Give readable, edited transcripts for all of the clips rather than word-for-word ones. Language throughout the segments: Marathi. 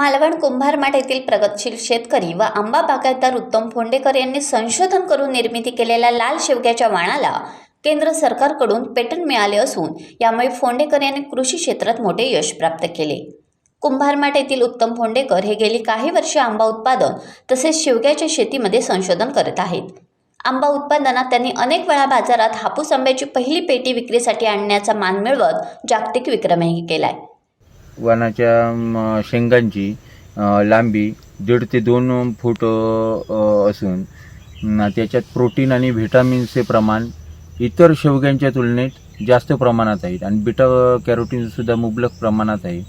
मालवण कुंभारमाठ येथील प्रगतशील शेतकरी व आंबा बागायतदार उत्तम फोंडेकर यांनी संशोधन करून निर्मिती केलेल्या लाल शेवग्याच्या वाणाला केंद्र सरकारकडून पेटंट मिळाले असून यामुळे फोंडेकर यांनी कृषी क्षेत्रात मोठे यश प्राप्त केले। कुंभारमाठ येथील उत्तम फोंडेकर हे गेली काही वर्षे आंबा उत्पादन तसेच शेवग्याच्या शेतीमध्ये संशोधन करत आहेत। आंबा उत्पादनात त्यांनी अनेक वेळा बाजारात हापूस आंब्याची पहिली पेटी विक्रीसाठी आणण्याचा मान मिळवत जागतिक विक्रमही केलाय। वाणाच्या शेंगांची लांबी 1.5 ते 2 फूट असून त्याच्यात प्रोटीन आणि व्हिटॅमिन्सचे प्रमाण इतर शेवग्यांच्या तुलनेत जास्त प्रमाणात आहेत आणि बीटा कॅरोटीन सुद्धा मुबलक प्रमाणात आहे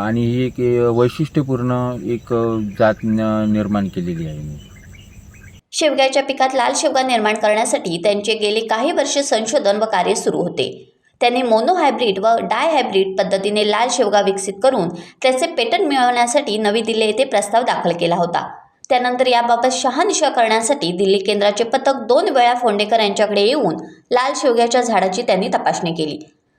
आणि ही एक वैशिष्ट्यपूर्ण एक जात निर्माण केलेली आहे। शेवग्याच्या पिकात लाल शेवगा निर्माण करण्यासाठी त्यांचे गेली काही वर्षे संशोधन व कार्य सुरू होते। त्यांनी मोनो हायब्रिड व डाय हायब्रिड पद्धतीने लाल शेवगा विकसित करून त्याचे पेटंट मिळवण्यासाठी नवी दिल्ली येथे प्रस्ताव दाखल केला होता। त्यानंतर याबाबत शहानिशा करण्यासाठी दिल्ली केंद्राचे पथक 2 वेळा फोंडेकर यांच्याकडे येऊन लाल शेवग्याच्या झाडाची त्यांनी तपासणी केली।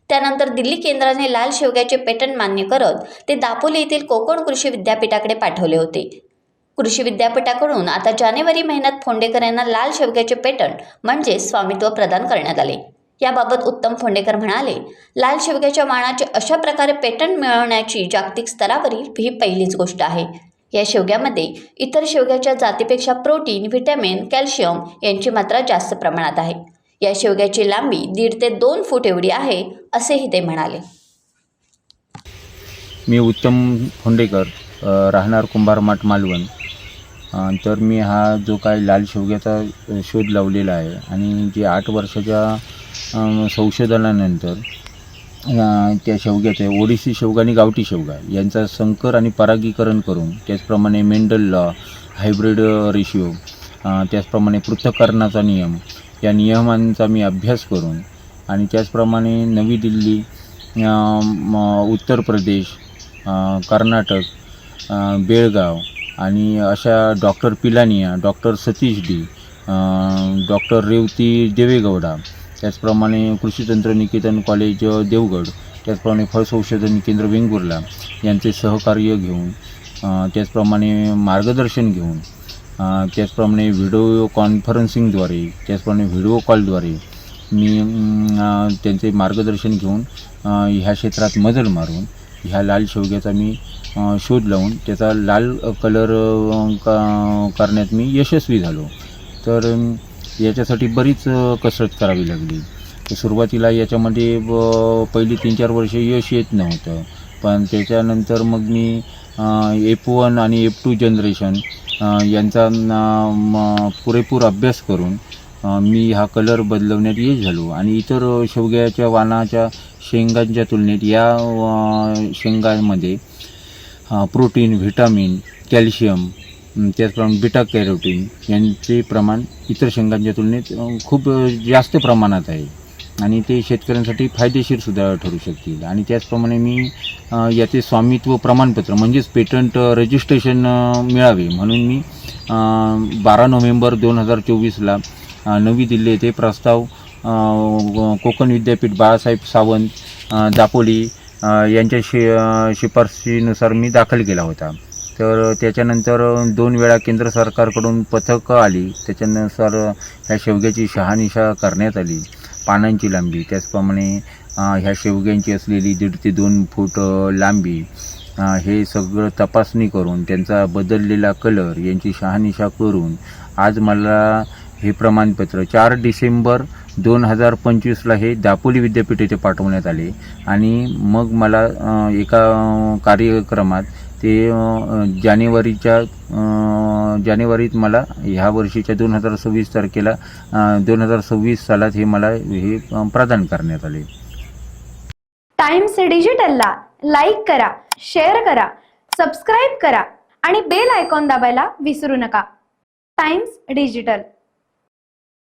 त्यानंतर दिल्ली केंद्राने लाल शेवग्याचे पेटंट मान्य करत ते दापोली येथील कोकण कृषी विद्यापीठाकडे पाठवले होते। कृषी विद्यापीठाकडून आता जानेवारी महिन्यात फोंडेकर यांना लाल शेवग्याचे पेटंट म्हणजे स्वामित्व प्रदान करण्यात आले। याबाबत उत्तम फोंडेकर म्हणाले, लाल शेवग्याच्या वाणाचे अशा प्रकारे पेटंट मिळवण्याची जागतिक स्तरावरील ही पहिलीच गोष्ट आहे। या शेवग्यामध्ये इतर शेवग्याच्या जातीपेक्षा प्रोटीन, व्हिटॅमिन, कॅल्शियम यांची मात्रा जास्त प्रमाणात आहे। या शेवग्याची लांबी 1.5 ते 2 फूट एवढी आहे असेही ते म्हणाले। मी उत्तम फोंडेकर, राहणार कुंभारमाठ मालवण। तर मी हा जो काय लाल शेवग्याचा शोध लावलेला आहे आणि जे 8 वर्षाच्या संशोधनानंतर त्या शेवग्याचे ओडिसी शेवगा आणि गावठी शेवगा यांचा संकर आणि परागीकरण करून त्याचप्रमाणे मेंडल लॉ, हायब्रिड रेशिओ, त्याचप्रमाणे पृथक्करणाचा नियम या नियमांचा मी अभ्यास करून आणि त्याचप्रमाणे नवी दिल्ली, उत्तर प्रदेश, कर्नाटक, बेळगाव आणि अशा doctor Pilania, doctor Satish D, doctor Revathi Devegowda, त्याचप्रमाणे कृषी तंत्रनिकेतन कॉलेज देवगड, त्याचप्रमाणे फळ संशोधन केंद्र वेंगुर्ला यांचे सहकार्य घेऊन, त्याचप्रमाणे मार्गदर्शन घेऊन, त्याचप्रमाणे व्हिडिओ कॉन्फरन्सिंगद्वारे, त्याचप्रमाणे व्हिडिओ कॉलद्वारे मी त्यांचे मार्गदर्शन घेऊन ह्या क्षेत्रात मजल मारून ह्या लाल शेवग्याचा मी शोध लावून त्याचा लाल कलर करण्यात मी यशस्वी झालो। तर याच्यासाठी बरीच कसरत करावी लागली। तर सुरुवातीला याच्यामध्ये पहिली 3-4 वर्षे यश येत नव्हतं, पण त्याच्यानंतर मग मी F1 आणि F2 जनरेशन यांचा पुरेपूर अभ्यास करून मी हा कलर बदलवण्यात यश झालो आणि इतर शेवग्याच्या वाणाच्या शेंगांच्या तुलनेत या शेंगांमध्ये प्रोटीन, व्हिटॅमिन, कॅल्शियम, त्याचप्रमाणे बीटा कॅरोटीन यांचे प्रमाण इतर शेंगांच्या तुलनेत खूप जास्त प्रमाणात आहे आणि ते शेतकऱ्यांसाठी फायदेशीरसुद्धा ठरू शकतील। आणि त्याचप्रमाणे मी याचे स्वामित्व प्रमाणपत्र म्हणजेच पेटंट रजिस्ट्रेशन मिळावे म्हणून मी 12 नोव्हेंबर 2024ला नवी दिल्ली येथे प्रस्ताव कोकण विद्यापीठ बाळासाहेब सावंत दापोली यांच्या शिफारशीनुसार मी दाखल केला होता। तर त्याच्यानंतर 2 वेळा केंद्र सरकारकडून पथकं आली, त्याच्यानुसार ह्या शेवग्याची शहानिशा करण्यात आली। पानांची लांबी, त्याचप्रमाणे ह्या शेवग्यांची असलेली 1.5 ते 2 फूट लांबी हे सगळं तपासणी करून त्यांचा बदललेला कलर यांची शहानिशा करून आज मला हे प्रमाणपत्र 4 डिसेंबर 2025ला हे दापोली विद्यापीठ येथे पाठवण्यात आले आणि मग मला एका कार्यक्रमात ते जानेवारीत मला ह्या वर्षीच्या 2026 तारखेला 2026 सालात हे मला हे प्रदान करण्यात आले। टाइम्स डिजिटलला लाईक करा, शेअर करा, सबस्क्राईब करा आणि बेल आयकॉन दाबायला विसरू नका। Times digital.